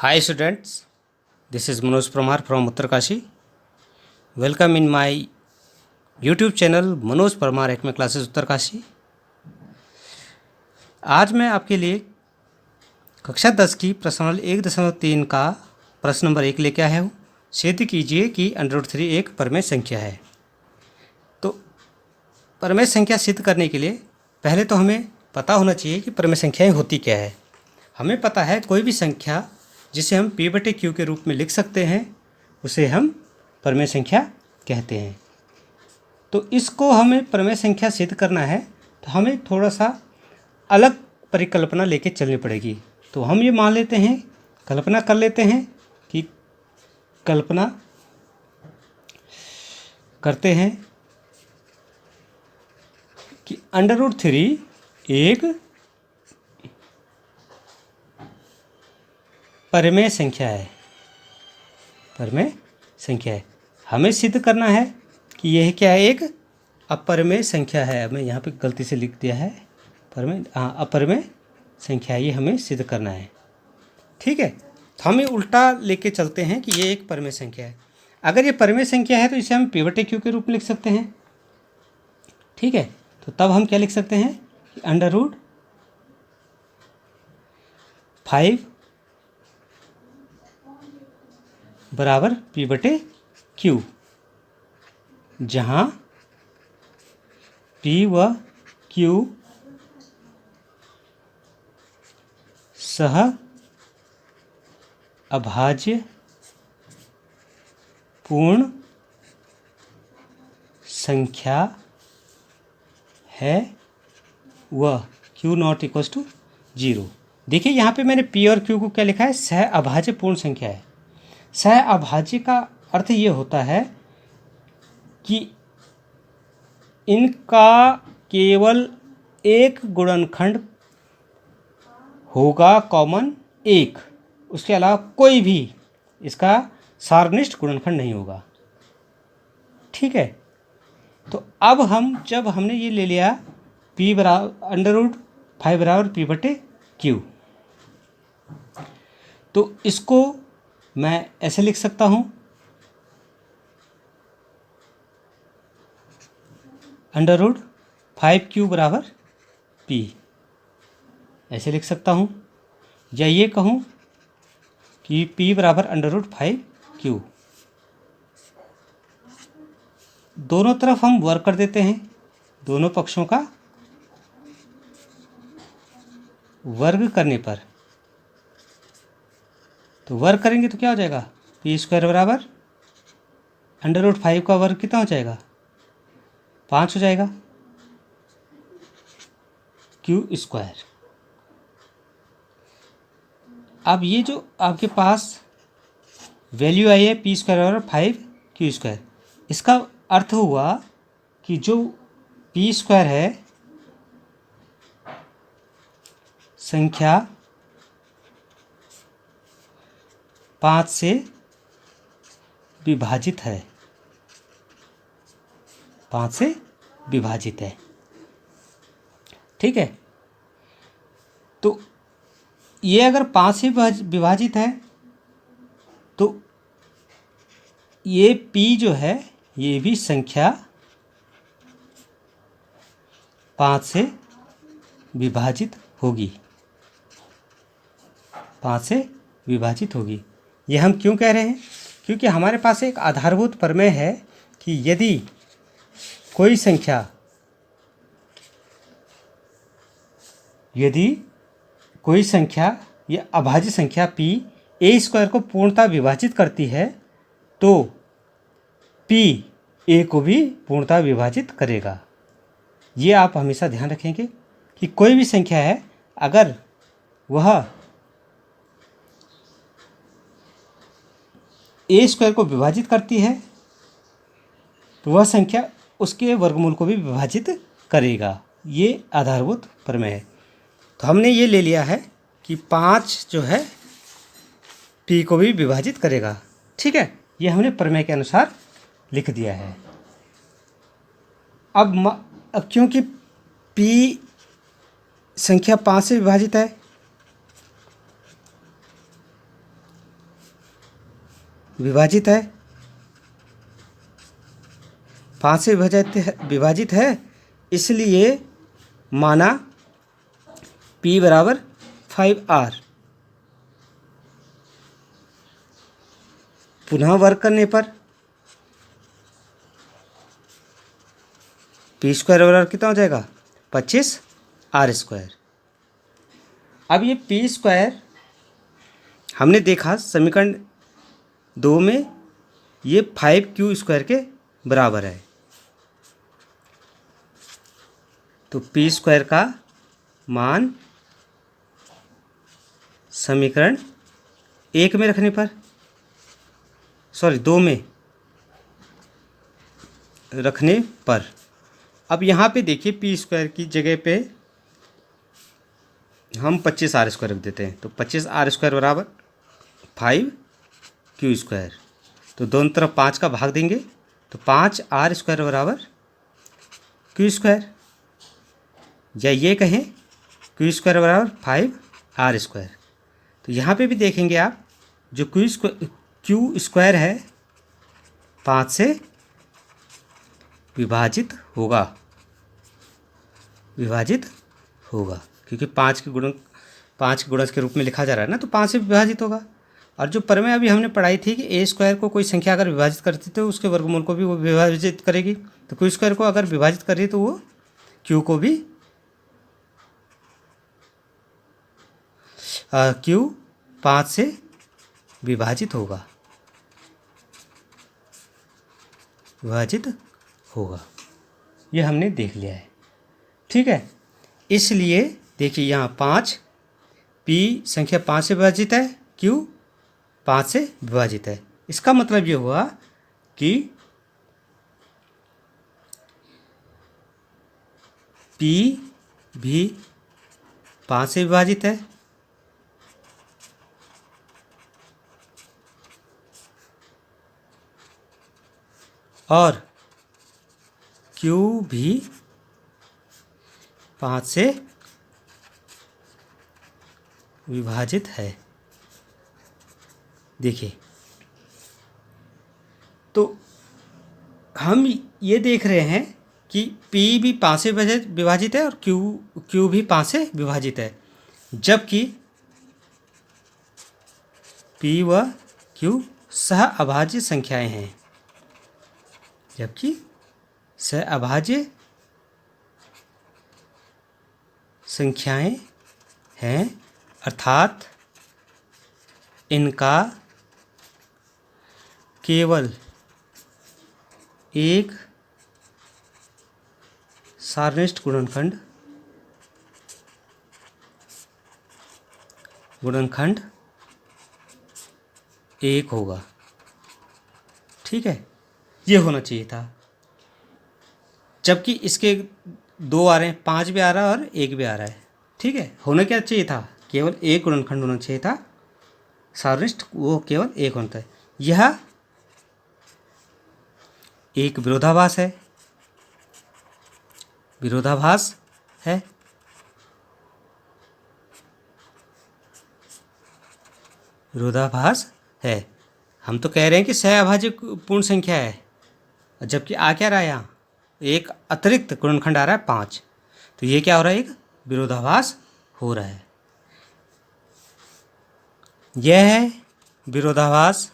Hi students, this is Manoj Pramar from Uttarkashi. Welcome in my YouTube channel Manoj Parmar Acme classes Uttarkashi. आज मैं आपके लिए कक्षा 10 की प्रश्नावली 1.3 का प्रश्न नंबर 1 लेके आया हूँ। सिद्ध कीजिए कि √3 एक परमेय संख्या है। तो परमेय संख्या सिद्ध करने के लिए पहले तो हमें पता होना चाहिए कि परमेय संख्याएं होती क्या है। हमें पता है कोई भी संख्या जिसे हम P/Q के रूप में लिख सकते हैं उसे हम परमेय संख्या कहते हैं। तो इसको हमें परमेय संख्या सिद्ध करना है तो हमें थोड़ा सा अलग परिकल्पना लेके चलनी पड़ेगी। तो हम ये मान लेते हैं, कल्पना कर लेते हैं कि कल्पना करते हैं कि √3 एक परमेय संख्या है। परमेय संख्या है, हमें सिद्ध करना है कि यह क्या है, एक अपरमेय संख्या है। मैं यहाँ पे गलती से लिख दिया है अपरमेय संख्या, ये हमें सिद्ध करना है। ठीक है, तो हमें उल्टा लेके चलते हैं कि ये एक परमेय संख्या है। अगर ये परमेय संख्या है तो इसे हम P/Q के रूप में लिख सकते हैं। ठीक है, तो तब हम क्या लिख सकते हैं कि √5 बराबर P/Q, जहाँ P व Q सह अभाज्य पूर्ण संख्या है व Q≠0। देखिए यहाँ पे मैंने P और Q को क्या लिखा है, सह अभाज्य पूर्ण संख्या है। सह अभाज्य का अर्थ ये होता है कि इनका केवल एक गुणनखंड होगा, कॉमन एक, उसके अलावा कोई भी इसका सारनिष्ठ गुणनखंड नहीं होगा। ठीक है, तो अब जब हमने ये ले लिया P बराबर √5 बराबर P/Q, तो इसको मैं ऐसे लिख सकता हूँ √5Q बराबर P, ऐसे लिख सकता हूँ। या ये कहूँ कि P बराबर √5Q। दोनों तरफ हम वर्ग कर देते हैं, दोनों पक्षों का वर्ग करने पर, तो वर्ग करेंगे तो क्या हो जाएगा, P² बराबर √5 का वर्ग कितना हो जाएगा, 5 हो जाएगा, Q²। अब ये जो आपके पास वैल्यू आई है P² बराबर 5Q², इसका अर्थ हुआ कि जो P² है संख्या 5 से विभाजित है, 5 से विभाजित है। ठीक है, तो ये अगर 5 से विभाजित है तो ये P जो है ये भी संख्या 5 से विभाजित होगी, 5 से विभाजित होगी। ये हम क्यों कह रहे हैं, क्योंकि हमारे पास एक आधारभूत प्रमेय है कि यदि कोई संख्या या अभाज्य संख्या P A² को पूर्णतः विभाजित करती है तो P A को भी पूर्णतः विभाजित करेगा। ये आप हमेशा ध्यान रखेंगे कि कोई भी संख्या है अगर वह A² को विभाजित करती है तो वह संख्या उसके वर्गमूल को भी विभाजित करेगा। ये आधारभूत प्रमेय है। तो हमने ये ले लिया है कि 5 जो है P को भी विभाजित करेगा। ठीक है, ये हमने प्रमेय के अनुसार लिख दिया है। अब क्योंकि P संख्या 5 से विभाजित है विभाजित है, 5 से विभाजित है, इसलिए माना P बराबर 5R। पुनः वर्ग करने पर P स्क्वायर बराबर कितना हो जाएगा 25R²। अब ये P स्क्वायर हमने देखा समीकरण 2 में ये 5Q² के बराबर है, तो P स्क्वायर का मान समीकरण 1 में रखने पर, सॉरी 2 में रखने पर, अब यहाँ पे देखिए P स्क्वायर की जगह पे हम 25R² रख देते हैं, तो 25R² बराबर 5Q²। तो दोनों तरफ 5 का भाग देंगे तो 5R² बराबर Q², या ये कहें Q² बराबर 5R²। तो यहाँ पे भी देखेंगे आप, जो Q² है 5 से विभाजित होगा, क्योंकि 5 के गुणज के रूप में लिखा जा रहा है ना, तो 5 से विभाजित होगा। और जो प्रमेय अभी हमने पढ़ाई थी कि A² को कोई संख्या अगर विभाजित करती तो उसके वर्गमूल को भी वो विभाजित करेगी, तो Q² को अगर विभाजित करी तो वो Q को भी Q 5 से विभाजित होगा, ये हमने देख लिया है। ठीक है, इसलिए देखिए यहाँ 5, P संख्या 5 से विभाजित है, Q 5 से विभाजित है। इसका मतलब ये हुआ कि P भी 5 से विभाजित है और Q भी 5 से विभाजित है। देखिए, तो हम ये देख रहे हैं कि P भी 5 से विभाजित है और Q भी 5 से विभाजित है, जबकि P व Q सहअभाज्य संख्याएं हैं, अर्थात इनका केवल एक सारनिष्ठ गुणनखंड 1 होगा। ठीक है, ये होना चाहिए था, जबकि इसके 2 आ रहे हैं, 5 भी आ रहा है और 1 भी आ रहा है। ठीक है, होना क्या चाहिए था, केवल एक गुणनखंड होना चाहिए था सारनिष्ठ, वो केवल एक होता है। यह एक विरोधाभास है, हम तो कह रहे हैं कि सहअभाज्य पूर्ण संख्या है, जबकि आ क्या रहा है, यहाँ एक अतिरिक्त गुणनखंड आ रहा है 5, तो ये क्या हो रहा है, एक विरोधाभास हो रहा है। यह है विरोधाभास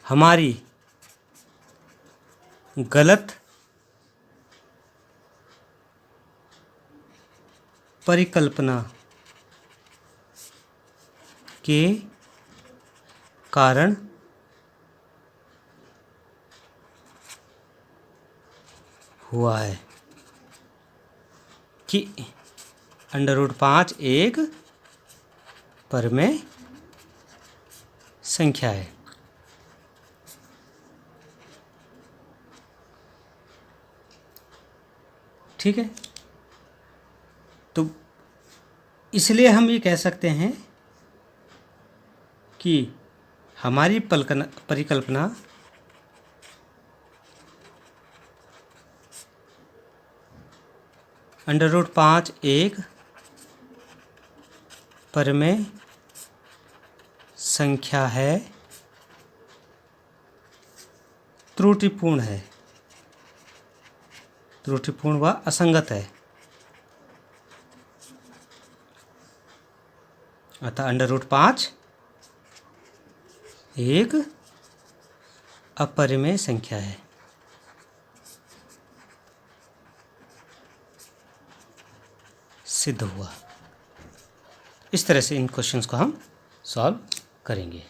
हमारी गलत परिकल्पना के कारण हुआ है कि √5 एक परमेय संख्या है। ठीक है, तो इसलिए हम ये कह सकते हैं कि हमारी परिकल्पना √5 एक अपरिमेय संख्या है, त्रुटिपूर्ण है, त्रुटिपूर्ण व असंगत है। अतः √5 एक अपरिमेय संख्या है। सिद्ध हुआ। इस तरह से इन क्वेश्चंस को हम सॉल्व करेंगे।